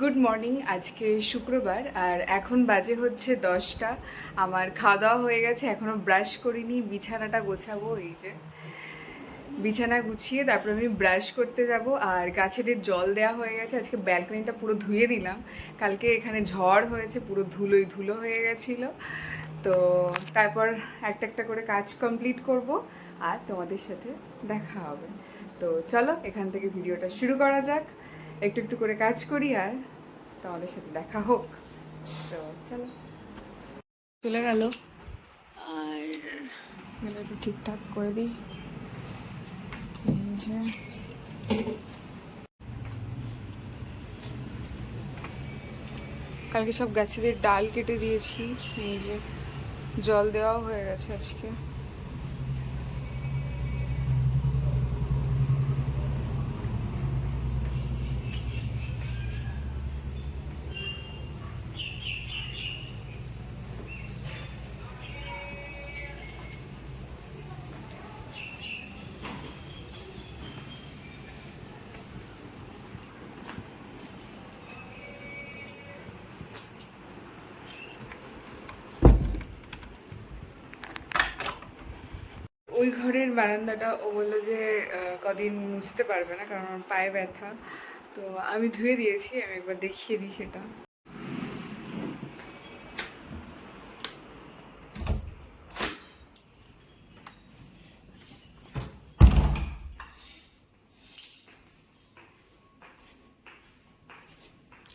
Good morning. আজকে শুক্রবার আর এখন বাজে হচ্ছে 10টা। আমার খাওয়া দাওয়া হয়ে গেছে, এখনও ব্রাশ করিনি। বিছানাটা গোছাবো, এই যে বিছানা গুছিয়ে তারপর আমি ব্রাশ করতে যাব। আর গাছেদের জল দেওয়া হয়ে গেছে, আজকে ব্যালকনিটা পুরো ধুয়ে দিলাম। কালকে এখানে ঝড় হয়েছে, পুরো ধুলোই ধুলো হয়ে গেছিলো। তো তারপর একটা একটা করে কাজ কমপ্লিট করব আর তোমাদের সাথে দেখা হবে। তো চলো এখান থেকে ভিডিওটা শুরু করা যাক। একটু একটু করে কাজ করি আর তোমাদের সাথে দেখা হোক। তো চলো, চলে গেল। আর গেলে একটু ঠিকঠাক করে দিই। এই যে কালকে সব গাছেদের ডাল কেটে দিয়েছি, এই যে জল দেওয়াও হয়ে গেছে আজকে। ওই ঘরের বারান্দাটা ও বললো যে কদিন মুছতে পারবে না, কারণ আমার পায়ে ব্যথা। তো আমি ধুয়ে দিয়েছি, আমি একবার দেখিয়ে দিই সেটা।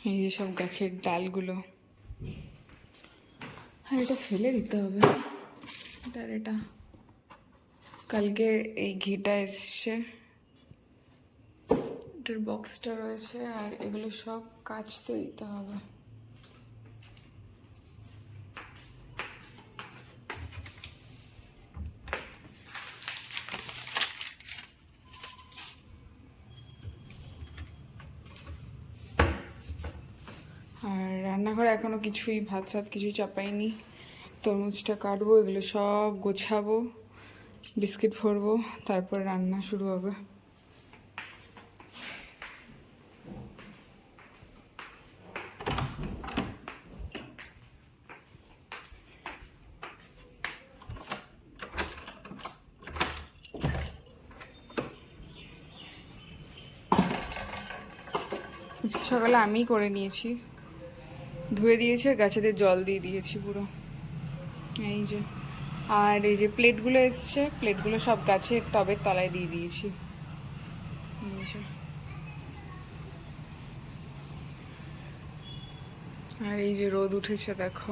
এই যে সব গাছের ডালগুলো, আর এটা ফেলে দিতে হবে। এটা কালকে এই ঘিটা এসছে, এটার বক্সটা রয়েছে, আর এগুলো সব কাচতে দিতে হবে। আর রান্নাঘরে এখনো কিছুই ভাত ফাত কিছুই চাপাইনি। তরমুজটা কাটবো, এগুলো সব গোছাবো, বিস্কিট ভরবো, তারপর রান্না শুরু হবে। আজকে সকালে আমিই করে নিয়েছি, ধুয়ে দিয়েছি আর গাছেদের জল দিয়ে দিয়েছি পুরো। এই যে, আর এই যে প্লেটগুলো এসছে, প্লেটগুলো সব গাছে টবের তলায় দিয়ে দিয়েছি। এই যে, আর এই যে রোদ উঠেছে দেখো।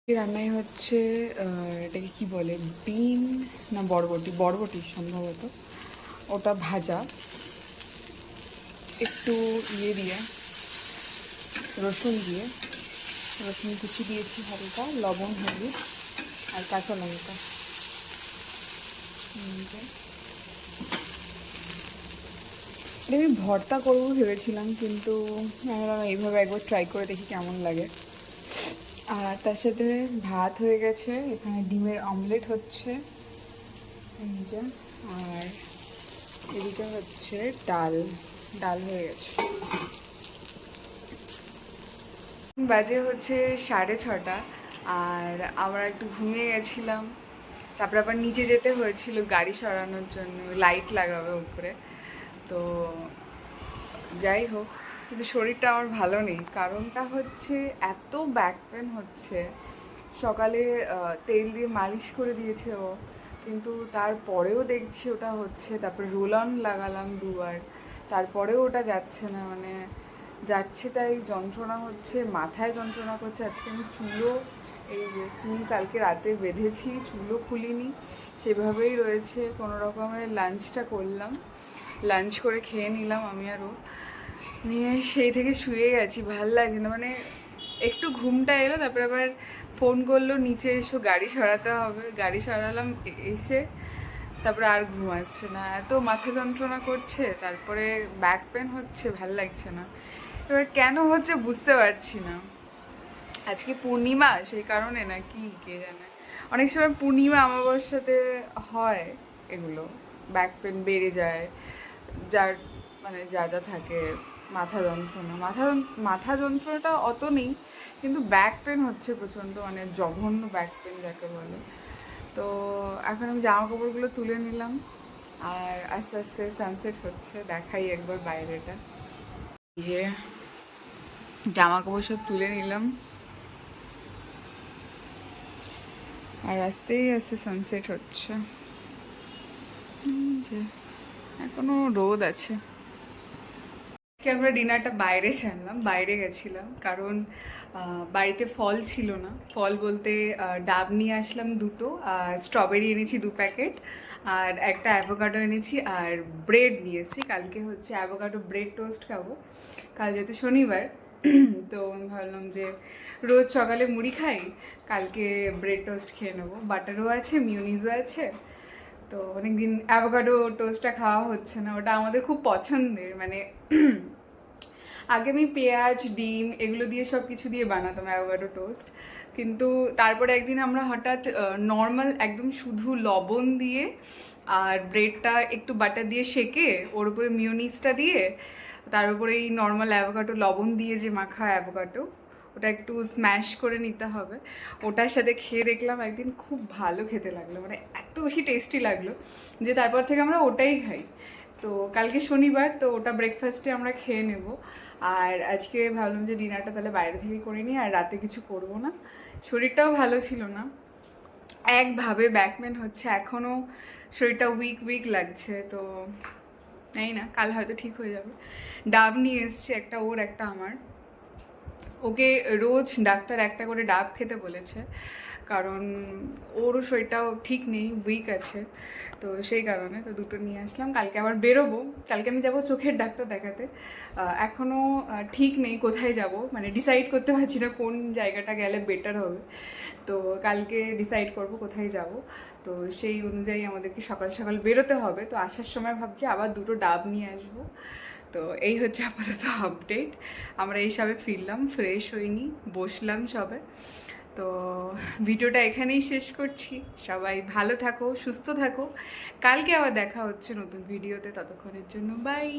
রান্নায় হচ্ছে এটাকে কি বলে, বিন না বরবটি, বরবটি সম্ভবত। ওটা ভাজা, একটু ইয়ে দিয়ে, রসুন দিয়ে, রসুন কুচি দিয়েছি হালকা, লবণ, হলুদ আর কাঁচা লঙ্কা। এটা আমি ভর্তা করবো ভেবেছিলাম, কিন্তু আমি ভাবলাম এইভাবে একবার ট্রাই করে দেখি কেমন লাগে। আর তার সাথে ভাত হয়ে গেছে, এখানে ডিমের অমলেট হচ্ছে, এই যে, আর এদিকে হচ্ছে ডাল, ডাল হয়ে গেছে। বাজে হচ্ছে 6:30, আর আমরা একটু ঘুমিয়ে গেছিলাম। তারপর আবার নিচে যেতে হয়েছিল গাড়ি সরানোর জন্য, লাইট লাগাবে উপরে। তো যাই হোক, কিন্তু শরীরটা আমার ভালো নেই। কারণটা হচ্ছে এত ব্যাক পেন হচ্ছে। সকালে তেল দিয়ে মালিশ করে দিয়েছে ও, কিন্তু তারপরেও দেখছি ওটা হচ্ছে। তারপরে রোল অন লাগালাম 2বার, তারপরেও ওটা যাচ্ছে না, মানে যাচ্ছে তাই যন্ত্রণা হচ্ছে, মাথায় যন্ত্রণা করছে। আজকে আমি চুলও, এই যে চুল কালকে রাতে বেঁধেছি, চুলও খুলিনি, সেভাবেই রয়েছে। কোনো রকমের লাঞ্চটা করলাম, লাঞ্চ করে খেয়ে নিলাম আমি আরও, নিয়ে সেই থেকে শুয়ে গেছি, ভাল লাগছে না। মানে একটু ঘুমটা এলো, তারপরে আবার ফোন করলো নিচে এসো গাড়ি সরাতে হবে, গাড়ি সরালাম, এসে তারপরে আর ঘুম আসছে না, এত মাথা যন্ত্রণা করছে, তারপরে ব্যাক পেন হচ্ছে, ভাল লাগছে না। এবার কেন হচ্ছে বুঝতে পারছি না। আজকে পূর্ণিমা সেই কারণে না কি কে জানে, অনেক সময় পূর্ণিমা অমাবস্যাতে হয় এগুলো, ব্যাক পেন বেড়ে যায়, যার মানে যা যা থাকে, মাথা যন্ত্রণা, মাথা যন্ত্রণাটা অত নেই, কিন্তু ব্যাক পেন হচ্ছে প্রচণ্ড, মানে জঘন্য ব্যাক পেন যাকে বলে। তো এখন আমি জামা কাপড়গুলো তুলে নিলাম, আর আস্তে আস্তে সানসেট হচ্ছে, দেখাই একবার বাইরেটা। এই যে জামা কাপড় সব তুলে নিলাম, আর আস্তেই আস্তে সানসেট হচ্ছে। যে এখনো রোদ আছে। আজকে আমরা ডিনারটা বাইরে সারলাম, বাইরে গেছিলাম, কারণ বাড়িতে ফল ছিল না। ফল বলতে ডাব নিয়ে আসলাম দুটো, স্ট্রবেরি এনেছি 2 প্যাকেট, আর একটা অ্যাভোকাডো এনেছি, আর ব্রেড নিয়ে এসেছি। কালকে হচ্ছে অ্যাভোকাডো ব্রেড টোস্ট খাবো, কাল যেহেতু শনিবার। তো আমি ভাবলাম যে রোজ সকালে মুড়ি খাই, কালকে ব্রেড টোস্ট খেয়ে নেবো, বাটারও আছে, মিউনিজও আছে। তো অনেকদিন অ্যাভোকাডো টোস্টটা খাওয়া হচ্ছে না, ওটা আমাদের খুব পছন্দের। মানে আগে আমি পেঁয়াজ, ডিম এগুলো দিয়ে সব কিছু দিয়ে বানাতাম অ্যাভোকাডো টোস্ট, কিন্তু তারপরে একদিন আমরা হঠাৎ নর্মাল একদম শুধু লবণ দিয়ে আর ব্রেডটা একটু বাটার দিয়ে সেঁকে ওর উপরে মিওনিজটা দিয়ে, তার উপরে এই নর্মাল অ্যাভোকাডো লবণ দিয়ে যে মাখা অ্যাভোকাডো, ওটা একটু স্ম্যাশ করে নিতে হবে, ওটার সাথে খেয়ে দেখলাম একদিন, খুব ভালো খেতে লাগলো, মানে এত বেশি টেস্টি লাগলো যে তারপর থেকে আমরা ওটাই খাই। তো কালকে শনিবার, তো ওটা ব্রেকফাস্টে আমরা খেয়ে নেব। আর আজকে ভাবলাম যে ডিনারটা তাহলে বাইরে থেকে করে নিই, আর রাতে কিছু করব না, শরীরটাও ভালো ছিল না, একভাবে ব্যাকপেন হচ্ছে, এখনও শরীরটা উইক উইক লাগছে। তো জানি না, কাল হয়তো ঠিক হয়ে যাবে। ডাব নিয়ে এসছে, একটা ওর একটা আমার, ওকে রোজ ডাক্তার একটা করে ডাব খেতে বলেছে, কারণ ওরও শরীরটাও ঠিক নেই, উইক আছে, তো সেই কারণে তো দুটো নিয়ে আসলাম। কালকে আবার বেরোবো, কালকে আমি যাবো চোখের ডাক্তার দেখাতে। এখনও ঠিক নেই কোথায় যাব, মানে ডিসাইড করতে পারছি না কোন জায়গাটা গেলে বেটার হবে। তো কালকে ডিসাইড করব কোথায় যাব, তো সেই অনুযায়ী আমাদেরকে সকাল সকাল বেরোতে হবে। তো আসার সময় ভাবছি আবার দুটো ডাব নিয়ে আসবো। তো এই হচ্ছে আপাতত আপডেট। আমরা এই সবে ফিরলাম, ফ্রেশ হইনি, বসলাম সবে। তো ভিডিওটা এখানেই শেষ করছি। সবাই ভালো থাকো, সুস্থ থাকো, কালকে আবার দেখা হচ্ছে নতুন ভিডিওতে, ততক্ষণের জন্য বাই।